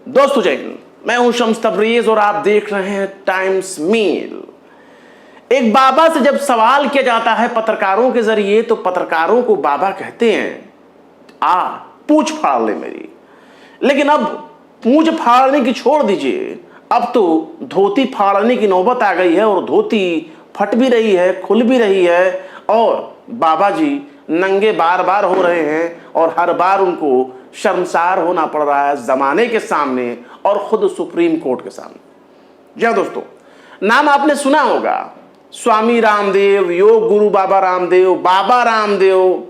दोस्तों जय हिंद, मैं हूं शम्स तबरेज और आप देख रहे हैं टाइम्स मील। एक बाबा से जब सवाल किया जाता है पत्रकारों के जरिए तो पत्रकारों को बाबा कहते हैं आ पूंछ फाड़ ले मेरी। लेकिन अब पूंछ फाड़ने की छोड़ दीजिए, अब तो धोती फाड़ने की नौबत आ गई है और धोती फट भी रही है, खुल भी रही है और बाबा जी नंगे बार बार हो रहे हैं और हर बार उनको शर्मसार होना पड़ रहा है जमाने के सामने और खुद सुप्रीम कोर्ट के सामने। जी दोस्तों, नाम आपने सुना होगा, स्वामी रामदेव, योग गुरु बाबा रामदेव,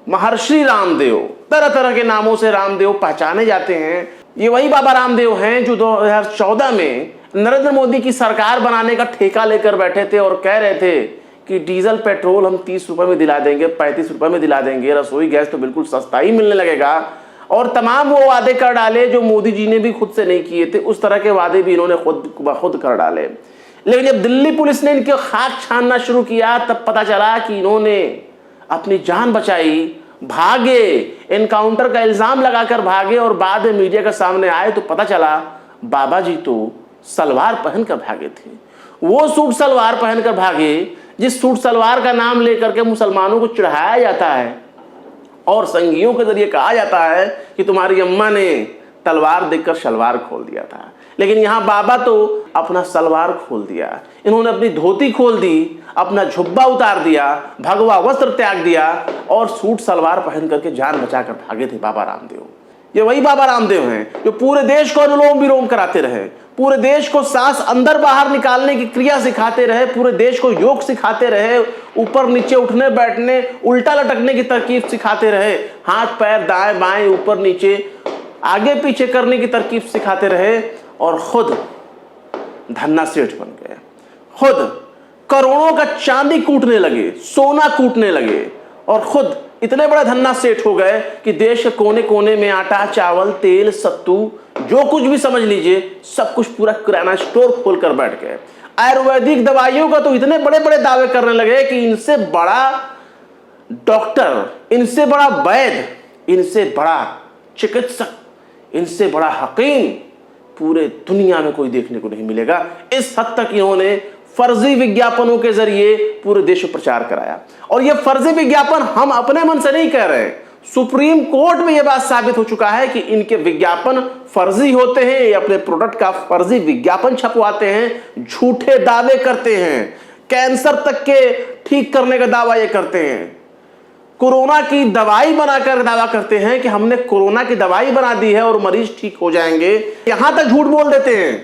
महर्षि रामदेव, तरह तरह के नामों से रामदेव पहचाने जाते हैं। ये वही बाबा रामदेव हैं जो 2014 में नरेंद्र मोदी की सरकार बनाने का ठेका लेकर बैठे थे और कह रहे थे कि डीजल पेट्रोल हम 30 रुपए में दिला देंगे, 35 रुपए में दिला देंगे, रसोई गैस तो बिल्कुल सस्ता ही मिलने लगेगा। और तमाम वो वादे कर डाले जो मोदी जी ने भी खुद से नहीं किए थे, उस तरह के वादे भी इन्होंने खुद कर डाले। लेकिन जब दिल्ली पुलिस ने इनके खाक छानना शुरू किया तब पता चला कि इन्होंने अपनी जान बचाई, भागे, एनकाउंटर का इल्जाम लगाकर भागे और बाद में मीडिया के सामने आए तो पता चला बाबा जी तो सलवार पहनकर भागे थे। वो सूट सलवार पहनकर भागे जिस सूट सलवार का नाम लेकर के मुसलमानों को चढ़ाया जाता है और संगियों के जरिए कहा जाता है कि तुम्हारी अम्मा ने तलवार देखकर सलवार खोल दिया था। लेकिन यहां बाबा तो अपना सलवार खोल दिया, इन्होंने अपनी धोती खोल दी, अपना झुब्बा उतार दिया, भगवा वस्त्र त्याग दिया और सूट सलवार पहन करके जान बचाकर भागे थे बाबा रामदेव। ये वही बाबा रामदेव हैं जो पूरे देश को अनुलोम विलोम कराते रहे, पूरे देश को सांस अंदर बाहर निकालने की क्रिया सिखाते रहे, पूरे देश को योग सिखाते रहे, ऊपर नीचे उठने बैठने उल्टा लटकने की तरकीब सिखाते रहे, हाथ पैर दाएं बाएं ऊपर नीचे आगे पीछे करने की तरकीब सिखाते रहे और खुद धन्ना सेठ बन गए। खुद करोड़ों का चांदी कूटने लगे, सोना कूटने लगे और खुद इतने बड़े धन्ना सेठ हो गए कि देश के कोने कोने में आटा, चावल, तेल, सत्तू, जो कुछ भी समझ लीजिए सब कुछ पूरा किराना स्टोर खोलकर बैठ गए। आयुर्वेदिक दवाइयों का तो इतने बड़े बड़े दावे करने लगे कि इनसे बड़ा डॉक्टर, इनसे बड़ा वैद्य, इनसे बड़ा चिकित्सक, इनसे बड़ा हकीम पूरे दुनिया में कोई देखने को नहीं मिलेगा। इस हद तक इन्होंने फर्जी विज्ञापनों के जरिए पूरे देश में प्रचार कराया। और यह फर्जी विज्ञापन हम अपने मन से नहीं कह रहे, सुप्रीम कोर्ट में यह बात साबित हो चुका है कि इनके विज्ञापन फर्जी होते हैं। ये अपने प्रोडक्ट का फर्जी विज्ञापन छपवाते हैं, झूठे दावे करते हैं, कैंसर तक के ठीक करने का दावा ये करते हैं, कोरोना की दवाई बनाकर दावा करते हैं कि हमने कोरोना की दवाई बना दी है और मरीज ठीक हो जाएंगे। यहां तक झूठ बोल देते हैं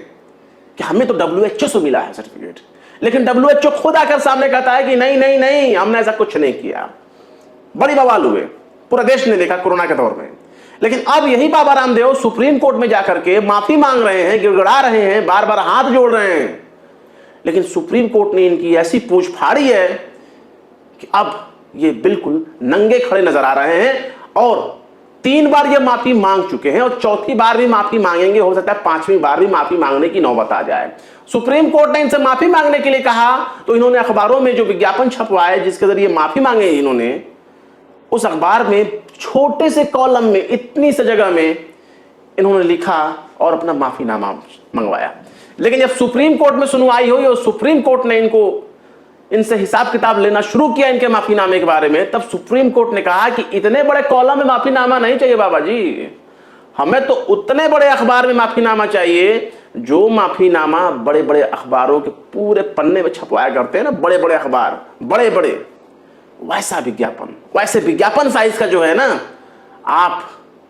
कि हमें तो WHO से मिला है सर्टिफिकेट, लेकिन WHO खुद आकर सामने कहता है कि नहीं नहीं नहीं, हमने ऐसा कुछ नहीं किया। बड़ी बवाल हुए, पूरा देश ने देखा कोरोना के दौर में। लेकिन अब यही बाबा रामदेव सुप्रीम कोर्ट में जाकर के माफी मांग रहे हैं, गिड़गिड़ा रहे हैं, बार बार हाथ जोड़ रहे हैं। लेकिन सुप्रीम कोर्ट ने इनकी ऐसी पूंछ फाड़ी है कि अब ये बिल्कुल नंगे खड़े नजर आ रहे हैं और 3 बार ये माफी मांग चुके हैं और चौथी बार भी माफी मांगेंगे। हो सकता है 5वीं बार भी माफी मांगने की नौबत आ जाए। सुप्रीम कोर्ट ने इनसे माफी मांगने के लिए कहा तो इन्होंने अखबारों में जो विज्ञापन छपवाए जिसके जरिए माफी मांगे इन्होंने, उस अखबार में छोटे से कॉलम में इतनी सी जगह में इन्होंने लिखा और अपना माफीनामा मंगवाया। लेकिन जब सुप्रीम कोर्ट में सुनवाई हुई और सुप्रीम कोर्ट ने इनसे हिसाब किताब लेना शुरू किया इनके माफीनामे के बारे में, तब सुप्रीम कोर्ट ने कहा कि इतने बड़े कॉलम में माफीनामा नहीं चाहिए बाबा जी, हमें तो उतने बड़े अखबार में माफीनामा चाहिए जो माफीनामा बड़े बड़े अखबारों के पूरे पन्ने में छपवाया करते हैं ना, बड़े बड़े अखबार, बड़े बड़े, वैसा विज्ञापन, वैसे विज्ञापन साइज का जो है ना, आप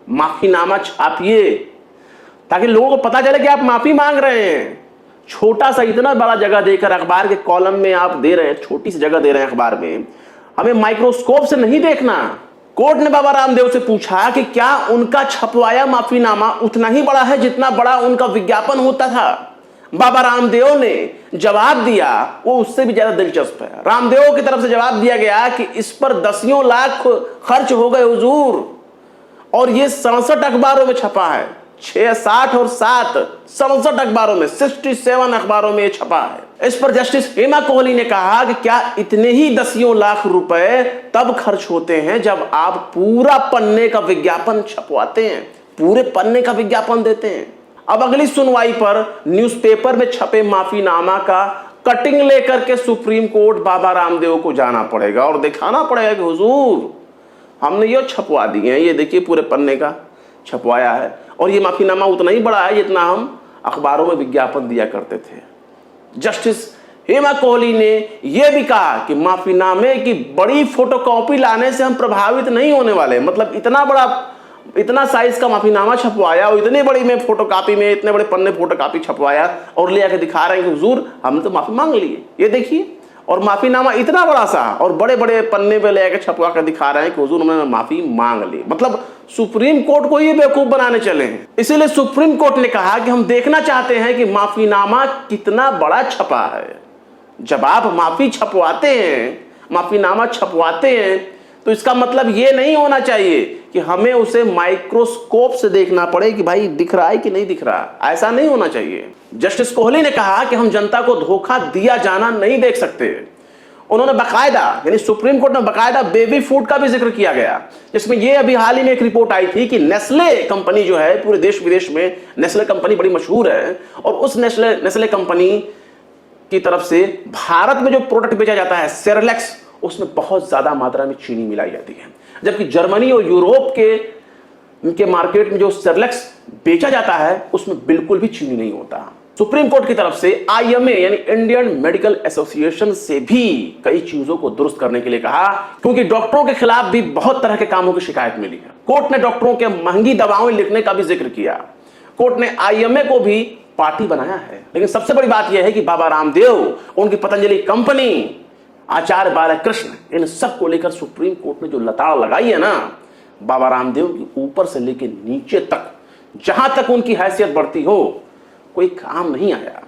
माफीनामा छापिए ताकि लोगों को पता चले कि आप माफी मांग रहे हैं। छोटा सा इतना बड़ा जगह देकर अखबार के कॉलम में आप दे रहे हैं, छोटी सी जगह दे रहे हैं अखबार में, हमें माइक्रोस्कोप से नहीं देखना। कोर्ट ने बाबा रामदेव से पूछा कि क्या उनका छपवाया माफीनामा उतना ही बड़ा है जितना बड़ा उनका विज्ञापन होता था। बाबा रामदेव ने जवाब दिया, वो उससे भी ज्यादा दिलचस्प है। रामदेव की तरफ से जवाब दिया गया कि इस पर दसियों लाख खर्च हो गए हुजूर और ये 67 अखबारों में छपा है, 6, 60 और 7, 67 अखबारों में, 67 अखबारों में छपा है। इस पर जस्टिस हेमा कोहली ने कहा कि क्या इतने ही दसियों लाख रुपए तब खर्च होते हैं जब आप पूरा पन्ने का विज्ञापन छपवाते हैं, पूरे पन्ने का विज्ञापन देते हैं। अब अगली सुनवाई पर न्यूज़पेपर में छपे माफीनामा का कटिंग लेकर के सुप्रीम कोर्ट बाबा रामदेव को जाना पड़ेगा और दिखाना पड़ेगा कि हुजूर हमने ये छपवा दिए हैं, ये देखिए पूरे पन्ने का छपवाया है और ये माफीनामा उतना ही बड़ा है जितना हम अखबारों में विज्ञापन दिया करते थे। जस्टिस हेमा कोहली ने यह भी कहा कि माफीनामे की बड़ी फोटोकॉपी लाने से हम प्रभावित नहीं होने वाले। मतलब इतना साइज का माफीनामा छपवाया और इतनी बड़ी में फोटोकॉपी में इतने बड़े पन्ने फोटोकॉपी छपवाया और ले आके दिखा रहे हैं कि हुजूर हमने तो माफी मांग ली है, ये देखिए। और माफीनामा इतना बड़ा सा और बड़े बड़े पन्ने पे ले आके छपवा कर दिखा रहे हैं कि हुजूर हमने माफी मांग ली। मतलब सुप्रीम कोर्ट को ये बेवकूफ बनाने चले हैं। इसीलिए सुप्रीम कोर्ट ने कहा कि हम देखना चाहते हैं कि माफीनामा कितना बड़ा छपा है। जब आप माफीनामा छपवाते हैं तो इसका मतलब ये नहीं होना चाहिए कि हमें उसे माइक्रोस्कोप से देखना पड़े कि भाई दिख रहा है कि नहीं दिख रहा। ऐसा नहीं होना चाहिए। जस्टिस कोहली ने कहा कि हम जनता को धोखा दिया जाना नहीं देख सकते। उन्होंने बकायदा यानी सुप्रीम कोर्ट में बकायदा बेबी फूड का भी जिक्र किया गया, जिसमें ये अभी हाल ही में एक रिपोर्ट आई थी कि नेस्ले कंपनी जो है पूरे देश विदेश में नेस्ले कंपनी बड़ी मशहूर है और उस नेस्ले कंपनी की तरफ से भारत में जो प्रोडक्ट बेचा जाता है सेरेलैक्स, उसमें बहुत ज्यादा मात्रा में चीनी मिलाई जाती है, जबकि जर्मनी और यूरोप के मार्केट में जो सेरेलैक्स बेचा जाता है उसमें बिल्कुल भी चीनी नहीं होता। सुप्रीम कोर्ट की तरफ से IMA यानी इंडियन मेडिकल एसोसिएशन से भी कई चीजों को दुरुस्त करने के लिए कहा, क्योंकि डॉक्टरों के खिलाफ भी बहुत तरह के कामों की शिकायत मिली है। कोर्ट ने डॉक्टरों के महंगी दवाएं लिखने का भी जिक्र किया। कोर्ट ने IMA को भी पार्टी बनाया है। लेकिन सबसे बड़ी बात यह है कि बाबा रामदेव, उनकी पतंजलि कंपनी, आचार्य बालकृष्ण, इन सब को लेकर सुप्रीम कोर्ट ने जो लताड़ लगाई है ना, बाबा रामदेव की ऊपर से लेकर नीचे तक जहां तक उनकी हैसियत बढ़ती हो कोई काम नहीं आया।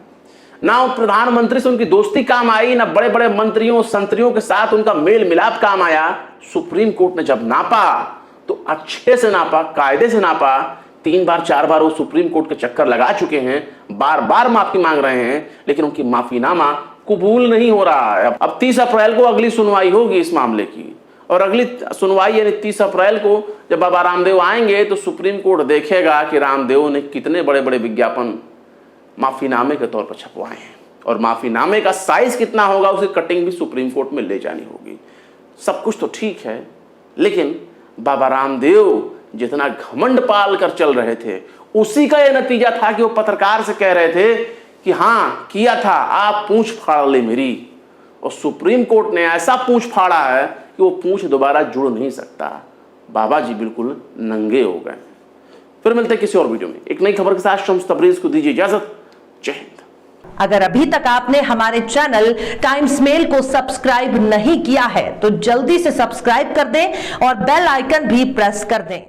ना प्रधानमंत्री से उनकी दोस्ती काम आई, ना बड़े बड़े मंत्रियों संतरियों के साथ उनका मेल मिलाप काम आया। सुप्रीम कोर्ट ने जब नापा तो अच्छे से नापा, कायदे से नापा। 3 बार 4 बार वो सुप्रीम कोर्ट के चक्कर लगा चुके हैं, बार बार माफी मांग रहे हैं, लेकिन उनकी माफीनामा कबूल नहीं हो रहा है। अब 30 अप्रैल को अगली सुनवाई होगी इस मामले की, और अगली सुनवाई यानी 30 अप्रैल को जब बाबा रामदेव आएंगे तो सुप्रीम कोर्ट देखेगा कि रामदेव ने कितने बड़े बड़े विज्ञापन माफीनामे के तौर पर छपवाए हैं और माफीनामे का साइज कितना होगा, उसकी कटिंग भी सुप्रीम कोर्ट में ले जानी होगी। सब कुछ तो ठीक है, लेकिन बाबा रामदेव जितना घमंड पाल कर चल रहे थे उसी का यह नतीजा था कि वो पत्रकार से कह रहे थे कि हां किया था, आप पूंछ फाड़ ले मेरी। और सुप्रीम कोर्ट ने ऐसा पूंछ फाड़ा है कि वो पूंछ दोबारा जुड़ नहीं सकता। बाबा जी बिल्कुल नंगे हो गए। फिर मिलते हैं किसी और वीडियो में एक नई खबर के साथ। शम्स तबरेज को दीजिए इजाजत। जय हिंद। अगर अभी तक आपने हमारे चैनल टाइम्स मेल को सब्सक्राइब नहीं किया है तो जल्दी से सब्सक्राइब कर दें और बेल आइकन भी प्रेस कर दें।